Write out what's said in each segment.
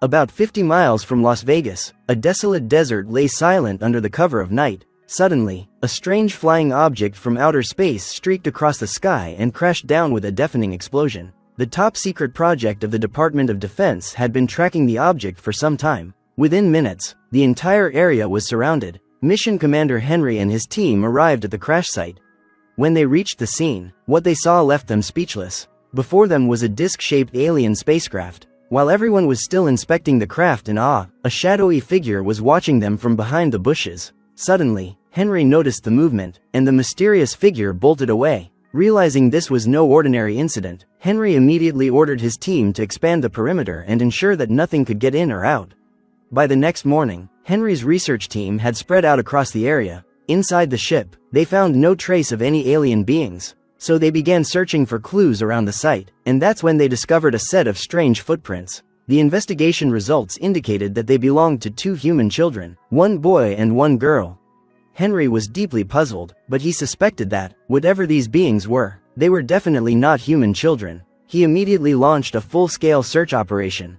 About 50 miles from Las Vegas, a desolate desert lay silent under the cover of night. Suddenly, a strange flying object from outer space streaked across the sky and crashed down with a deafening explosion. The top-secret project of the Department of Defense had been tracking the object for some time. Within minutes, the entire area was surrounded. Mission Commander Henry and his team arrived at the crash site. When they reached the scene, what they saw left them speechless. Before them was a disc-shaped alien spacecraft. While everyone was still inspecting the craft in awe, a shadowy figure was watching them from behind the bushes. Suddenly, Henry noticed the movement, and the mysterious figure bolted away. Realizing this was no ordinary incident, Henry immediately ordered his team to expand the perimeter and ensure that nothing could get in or out. By the next morning, Henry's research team had spread out across the area. Inside the ship, they found no trace of any alien beings, so they began searching for clues around the site, and that's when they discovered a set of strange footprints. The investigation results indicated that they belonged to two human children, one boy and one girl. Henry was deeply puzzled, but he suspected that, whatever these beings were, they were definitely not human children. He immediately launched a full-scale search operation.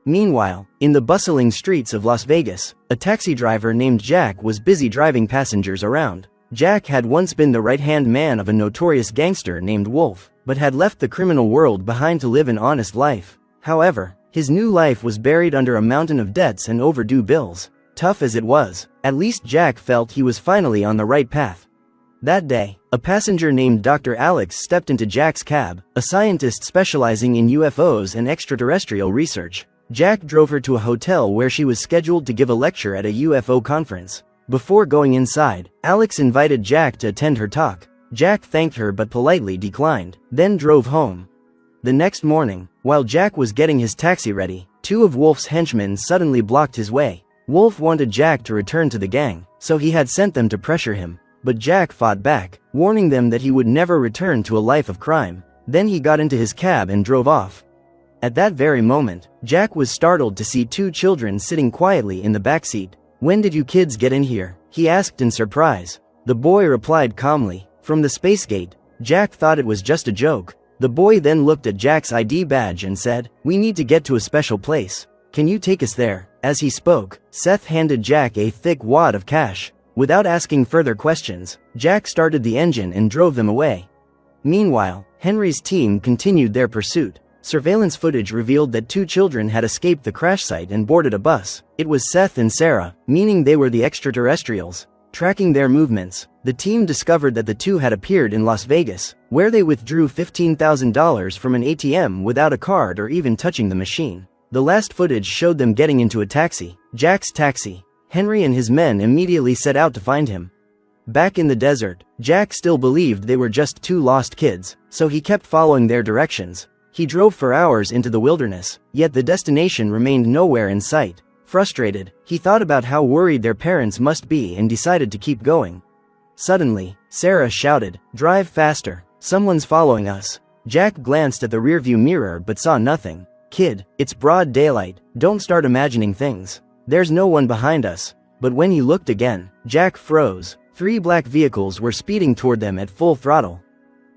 Meanwhile, in the bustling streets of Las Vegas, a taxi driver named Jack was busy driving passengers around. Jack had once been the right-hand man of a notorious gangster named Wolf, but had left the criminal world behind to live an honest life. However, his new life was buried under a mountain of debts and overdue bills. Tough as it was, at least Jack felt he was finally on the right path. That day, a passenger named Dr. Alex stepped into Jack's cab, a scientist specializing in UFOs and extraterrestrial research. Jack drove her to a hotel where she was scheduled to give a lecture at a UFO conference. Before going inside, Alex invited Jack to attend her talk. Jack thanked her but politely declined, then drove home. The next morning, while Jack was getting his taxi ready, two of Wolf's henchmen suddenly blocked his way. Wolf wanted Jack to return to the gang, so he had sent them to pressure him. But Jack fought back, warning them that he would never return to a life of crime. Then he got into his cab and drove off. At that very moment, Jack was startled to see two children sitting quietly in the backseat. "When did you kids get in here?" he asked in surprise. The boy replied calmly, "From the space gate." Jack thought it was just a joke. The boy then looked at Jack's ID badge and said, "We need to get to a special place. Can you take us there?" As he spoke, Seth handed Jack a thick wad of cash. Without asking further questions, Jack started the engine and drove them away. Meanwhile, Henry's team continued their pursuit. Surveillance footage revealed that two children had escaped the crash site and boarded a bus. It was Seth and Sarah, meaning they were the extraterrestrials. Tracking their movements, the team discovered that the two had appeared in Las Vegas, where they withdrew $15,000 from an ATM without a card or even touching the machine. The last footage showed them getting into a taxi, Jack's taxi. Henry and his men immediately set out to find him. Back in the desert, Jack still believed they were just two lost kids, so he kept following their directions. He drove for hours into the wilderness, yet the destination remained nowhere in sight. Frustrated, he thought about how worried their parents must be and decided to keep going. Suddenly, Sarah shouted, "Drive faster, someone's following us." Jack glanced at the rearview mirror but saw nothing. "Kid, it's broad daylight, don't start imagining things. There's no one behind us." But when he looked again, Jack froze. Three black vehicles were speeding toward them at full throttle.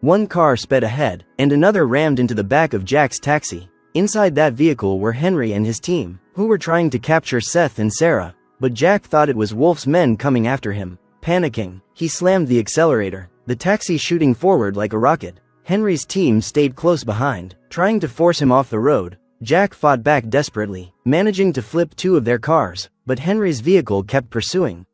One car sped ahead, and another rammed into the back of Jack's taxi. Inside that vehicle were Henry and his team, who were trying to capture Seth and Sarah, but Jack thought it was Wolf's men coming after him. Panicking, he slammed the accelerator, the taxi shooting forward like a rocket. Henry's team stayed close behind, trying to force him off the road. Jack fought back desperately, managing to flip two of their cars, but Henry's vehicle kept pursuing.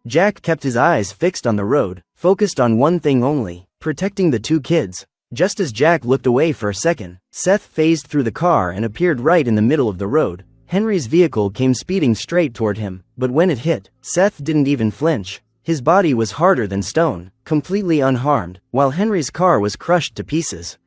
Jack kept his eyes fixed on the road, focused on one thing only: protecting the two kids. Just as Jack looked away for a second, Seth phased through the car and appeared right in the middle of the road. Henry's vehicle came speeding straight toward him, but when it hit, Seth didn't even flinch. His body was harder than stone, completely unharmed, while Henry's car was crushed to pieces.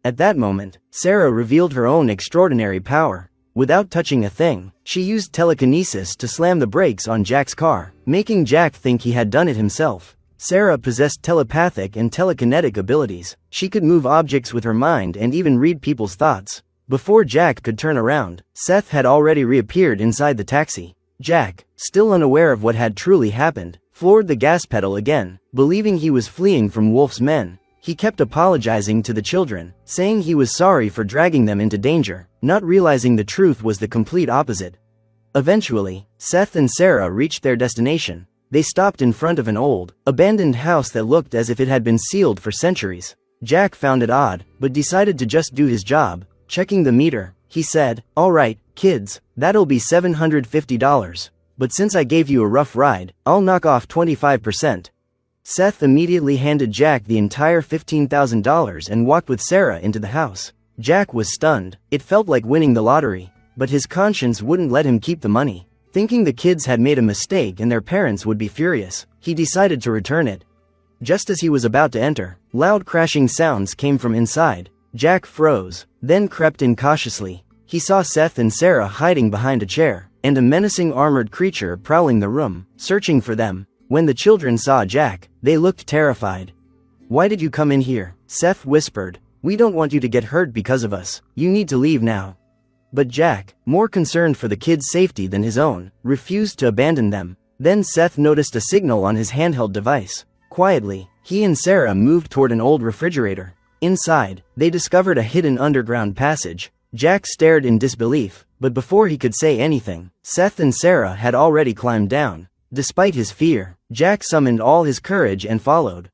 At that moment, Sarah revealed her own extraordinary power. Without touching a thing, she used telekinesis to slam the brakes on Jack's car, making Jack think he had done it himself. Sarah possessed telepathic and telekinetic abilities. She could move objects with her mind and even read people's thoughts. Before Jack could turn around, Seth had already reappeared inside the taxi. Jack, still unaware of what had truly happened, floored the gas pedal again, believing he was fleeing from Wolf's men. He kept apologizing to the children, saying he was sorry for dragging them into danger, not realizing the truth was the complete opposite. Eventually, Seth and Sarah reached their destination. They stopped in front of an old, abandoned house that looked as if it had been sealed for centuries. Jack found it odd, but decided to just do his job. Checking the meter, he said, "All right, kids, that'll be $750. But since I gave you a rough ride, I'll knock off 25%. Seth immediately handed Jack the entire $15,000 and walked with Sarah into the house. Jack was stunned. It felt like winning the lottery, but his conscience wouldn't let him keep the money. Thinking the kids had made a mistake and their parents would be furious, he decided to return it. Just as he was about to enter, loud crashing sounds came from inside. Jack froze, then crept in cautiously. He saw Seth and Sarah hiding behind a chair, and a menacing armored creature prowling the room, searching for them. When the children saw Jack, they looked terrified. "Why did you come in here?" Seth whispered. "We don't want you to get hurt because of us. You need to leave now." But Jack, more concerned for the kids' safety than his own, refused to abandon them. Then Seth noticed a signal on his handheld device. Quietly, he and Sarah moved toward an old refrigerator. Inside, they discovered a hidden underground passage. Jack stared in disbelief, but before he could say anything, Seth and Sarah had already climbed down. Despite his fear, Jack summoned all his courage and followed.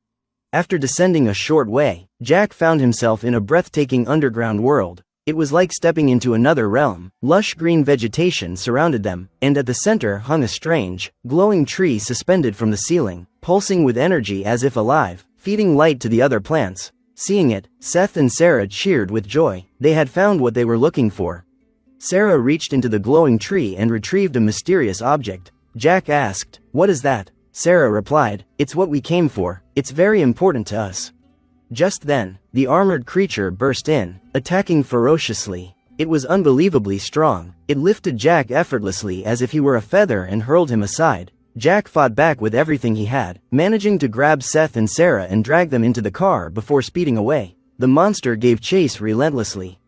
After descending a short way, Jack found himself in a breathtaking underground world. It was like stepping into another realm. Lush green vegetation surrounded them, and at the center hung a strange, glowing tree suspended from the ceiling, pulsing with energy as if alive, feeding light to the other plants. Seeing it, Seth and Sarah cheered with joy. They had found what they were looking for. Sarah reached into the glowing tree and retrieved a mysterious object. Jack asked, "What is that?" Sarah replied, "It's what we came for. It's very important to us." Just then, the armored creature burst in, attacking ferociously. It was unbelievably strong. It lifted Jack effortlessly as if he were a feather and hurled him aside. Jack fought back with everything he had, managing to grab Seth and Sarah and drag them into the car before speeding away. The monster gave chase relentlessly.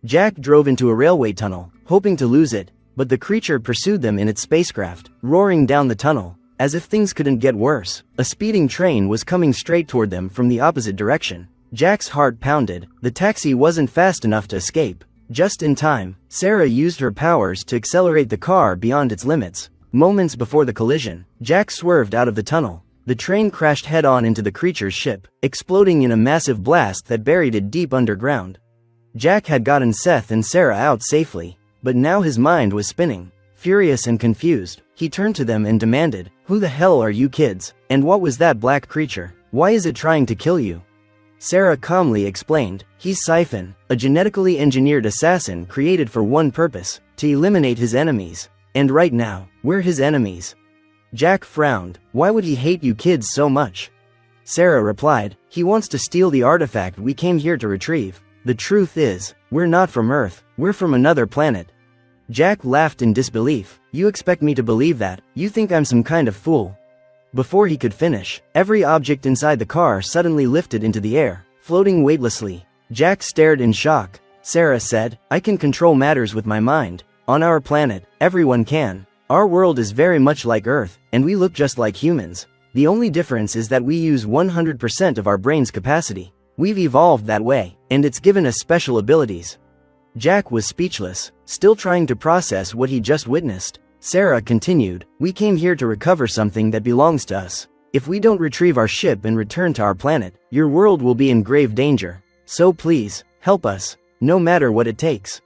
Jack drove into a railway tunnel, hoping to lose it, but the creature pursued them in its spacecraft, roaring down the tunnel. As if things couldn't get worse, a speeding train was coming straight toward them from the opposite direction. Jack's heart pounded. The taxi wasn't fast enough to escape. Just in time, Sarah used her powers to accelerate the car beyond its limits. Moments before the collision, Jack swerved out of the tunnel. The train crashed head-on into the creature's ship, exploding in a massive blast that buried it deep underground. Jack had gotten Seth and Sarah out safely, but now his mind was spinning. Furious and confused, he turned to them and demanded, "Who the hell are you kids? And what was that black creature? Why is it trying to kill you?" Sarah calmly explained, "He's Siphon, a genetically engineered assassin created for one purpose, to eliminate his enemies. And right now, we're his enemies." Jack frowned. "Why would he hate you kids so much?" Sarah replied, "He wants to steal the artifact we came here to retrieve. The truth is, we're not from Earth, we're from another planet." Jack laughed in disbelief. "You expect me to believe that? You think I'm some kind of fool?" Before he could finish, every object inside the car suddenly lifted into the air, floating weightlessly. Jack stared in shock. Sarah said, "I can control matters with my mind. On our planet, everyone can. Our world is very much like Earth, and we look just like humans. The only difference is that we use 100% of our brain's capacity. We've evolved that way, and it's given us special abilities." Jack was speechless, still trying to process what he just witnessed. Sarah continued, "We came here to recover something that belongs to us. If we don't retrieve our ship and return to our planet, your world will be in grave danger. So please, help us, no matter what it takes."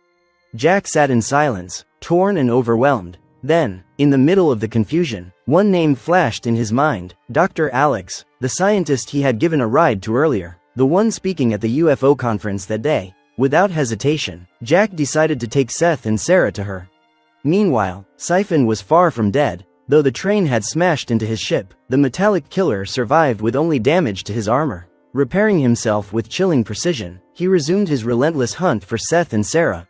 Jack sat in silence, torn and overwhelmed. Then, in the middle of the confusion, one name flashed in his mind, Dr. Alex, the scientist he had given a ride to earlier, the one speaking at the UFO conference that day. Without hesitation, Jack decided to take Seth and Sarah to her. Meanwhile, Siphon was far from dead. Though the train had smashed into his ship, the metallic killer survived with only damage to his armor. Repairing himself with chilling precision, he resumed his relentless hunt for Seth and Sarah.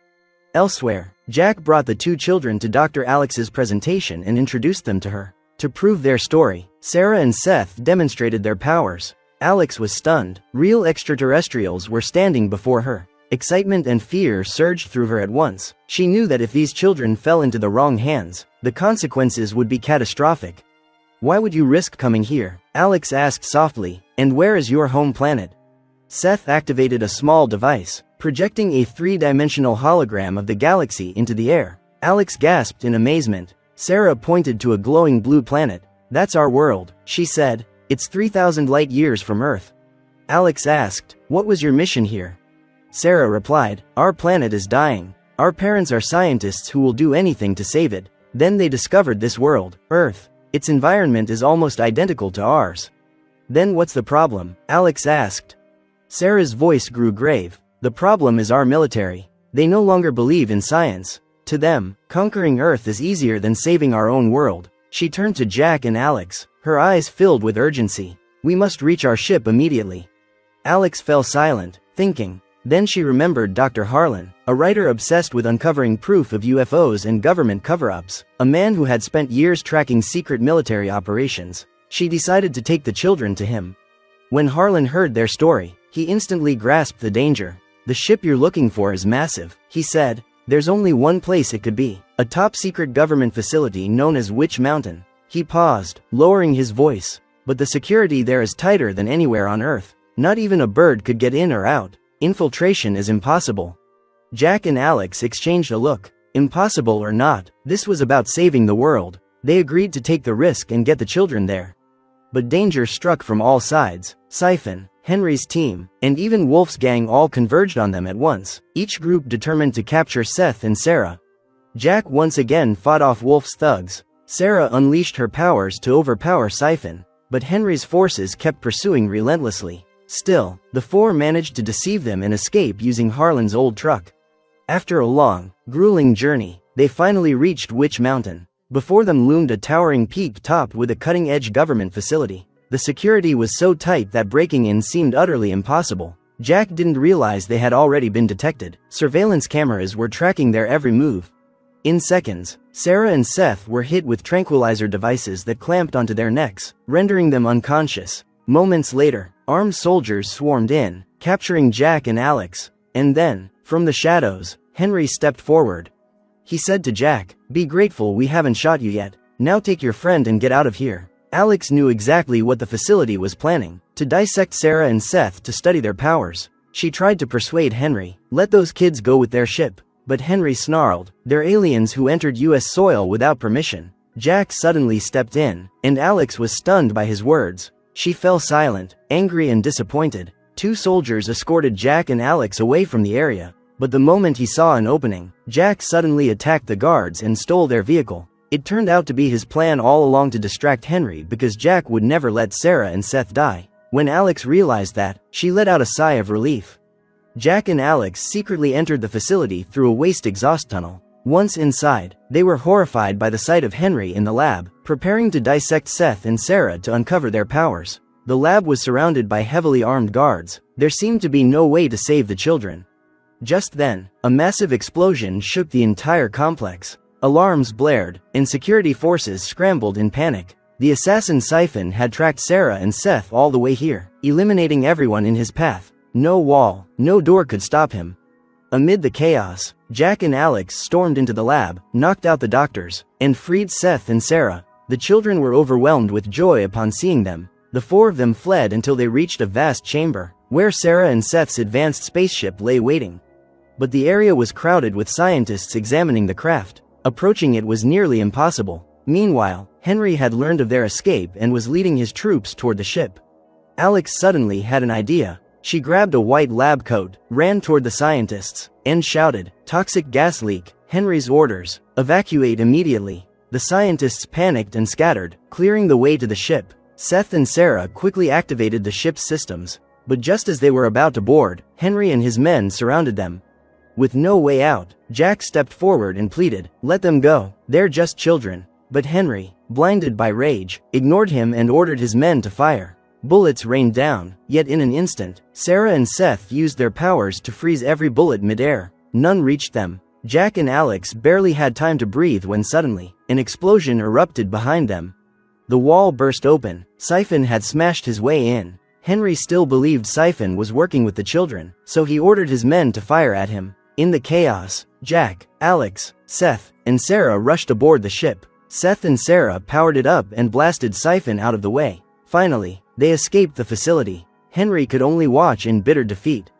Elsewhere, Jack brought the two children to Dr. Alex's presentation and introduced them to her. To prove their story, Sarah and Seth demonstrated their powers. Alex was stunned. Real extraterrestrials were standing before her. Excitement and fear surged through her at once. She knew that if these children fell into the wrong hands, the consequences would be catastrophic. "Why would you risk coming here?" Alex asked softly, "And where is your home planet?" Seth activated a small device, projecting a three-dimensional hologram of the galaxy into the air. Alex gasped in amazement. Sarah pointed to a glowing blue planet. "That's our world," she said. "It's 3,000 light years from Earth." Alex asked, "What was your mission here?" Sarah replied, "Our planet is dying. Our parents are scientists who will do anything to save it. Then they discovered this world, Earth. Its environment is almost identical to ours." "Then what's the problem?" Alex asked. Sarah's voice grew grave. "The problem is our military. They no longer believe in science. To them, conquering Earth is easier than saving our own world." She turned to Jack and Alex, her eyes filled with urgency. "We must reach our ship immediately." Alex fell silent, thinking. Then she remembered Dr. Harlan, a writer obsessed with uncovering proof of UFOs and government cover-ups, a man who had spent years tracking secret military operations. She decided to take the children to him. When Harlan heard their story, he instantly grasped the danger. "The ship you're looking for is massive," he said. "There's only one place it could be, a top-secret government facility known as Witch Mountain." He paused, lowering his voice. "But the security there is tighter than anywhere on Earth. Not even a bird could get in or out. Infiltration is impossible." Jack and Alex exchanged a look. Impossible or not, this was about saving the world. They agreed to take the risk and get the children there. But danger struck from all sides. Siphon, Henry's team, and even Wolf's gang all converged on them at once, each group determined to capture Seth and Sarah. Jack once again fought off Wolf's thugs. Sarah unleashed her powers to overpower Siphon, but Henry's forces kept pursuing relentlessly. Still, the four managed to deceive them and escape using Harlan's old truck. After a long, grueling journey, they finally reached Witch Mountain. Before them loomed a towering peak topped with a cutting-edge government facility. The security was so tight that breaking in seemed utterly impossible. Jack didn't realize they had already been detected. Surveillance cameras were tracking their every move. In seconds, Sarah and Seth were hit with tranquilizer devices that clamped onto their necks, rendering them unconscious. Moments later, armed soldiers swarmed in, capturing Jack and Alex. And then, from the shadows, Henry stepped forward. He said to Jack, "Be grateful we haven't shot you yet. Now take your friend and get out of here." Alex knew exactly what the facility was planning, to dissect Sarah and Seth to study their powers. She tried to persuade Henry, "Let those kids go with their ship." But Henry snarled, "They're aliens who entered US soil without permission." Jack suddenly stepped in, and Alex was stunned by his words. She fell silent, angry and disappointed. Two soldiers escorted Jack and Alex away from the area. But the moment he saw an opening, Jack suddenly attacked the guards and stole their vehicle. It turned out to be his plan all along to distract Henry because Jack would never let Sarah and Seth die. When Alex realized that, she let out a sigh of relief. Jack and Alex secretly entered the facility through a waste exhaust tunnel. Once inside, they were horrified by the sight of Henry in the lab, preparing to dissect Seth and Sarah to uncover their powers. The lab was surrounded by heavily armed guards. There seemed to be no way to save the children. Just then, a massive explosion shook the entire complex. Alarms blared, and security forces scrambled in panic. The assassin Siphon had tracked Sarah and Seth all the way here, eliminating everyone in his path. No wall, no door could stop him. Amid the chaos, Jack and Alex stormed into the lab, knocked out the doctors, and freed Seth and Sarah. The children were overwhelmed with joy upon seeing them. The four of them fled until they reached a vast chamber, where Sarah and Seth's advanced spaceship lay waiting. But the area was crowded with scientists examining the craft. Approaching it was nearly impossible. Meanwhile, Henry had learned of their escape and was leading his troops toward the ship. Alex suddenly had an idea. She grabbed a white lab coat, ran toward the scientists, and shouted, "Toxic gas leak, Henry's orders, evacuate immediately." The scientists panicked and scattered, clearing the way to the ship. Seth and Sarah quickly activated the ship's systems. But just as they were about to board, Henry and his men surrounded them. With no way out, Jack stepped forward and pleaded, "Let them go, they're just children." But Henry, blinded by rage, ignored him and ordered his men to fire. Bullets rained down, yet in an instant, Sarah and Seth used their powers to freeze every bullet midair. None reached them. Jack and Alex barely had time to breathe when suddenly, an explosion erupted behind them. The wall burst open. Siphon had smashed his way in. Henry still believed Siphon was working with the children, so he ordered his men to fire at him. In the chaos, Jack, Alex, Seth, and Sarah rushed aboard the ship. Seth and Sarah powered it up and blasted Siphon out of the way. Finally, they escaped the facility. Henry could only watch in bitter defeat.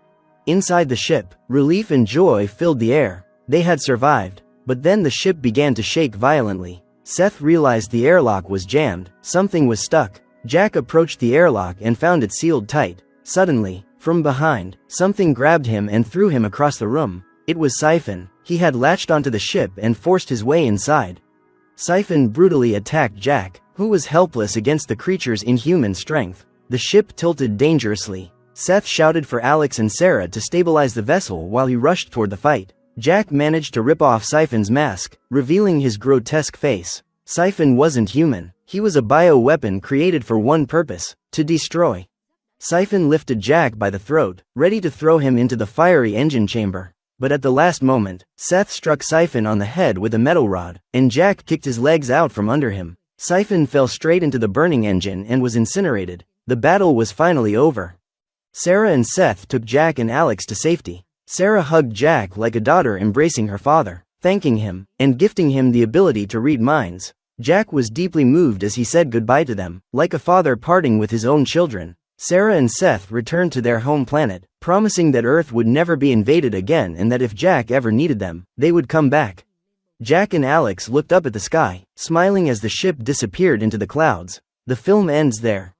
Inside the ship, relief and joy filled the air. They had survived. But then the ship began to shake violently. Seth realized the airlock was jammed. Something was stuck. Jack approached the airlock and found it sealed tight. Suddenly, from behind, something grabbed him and threw him across the room. It was Siphon. He had latched onto the ship and forced his way inside. Siphon brutally attacked Jack, who was helpless against the creature's inhuman strength. The ship tilted dangerously. Seth shouted for Alex and Sarah to stabilize the vessel while he rushed toward the fight. Jack managed to rip off Siphon's mask, revealing his grotesque face. Siphon wasn't human. He was a bioweapon created for one purpose: to destroy. Siphon lifted Jack by the throat, ready to throw him into the fiery engine chamber. But at the last moment, Seth struck Siphon on the head with a metal rod, and Jack kicked his legs out from under him. Siphon fell straight into the burning engine and was incinerated. The battle was finally over. Sarah and Seth took Jack and Alex to safety. Sarah hugged Jack like a daughter embracing her father, thanking him, and gifting him the ability to read minds. Jack was deeply moved as he said goodbye to them, like a father parting with his own children. Sarah and Seth returned to their home planet, promising that Earth would never be invaded again and that if Jack ever needed them, they would come back. Jack and Alex looked up at the sky, smiling as the ship disappeared into the clouds. The film ends there.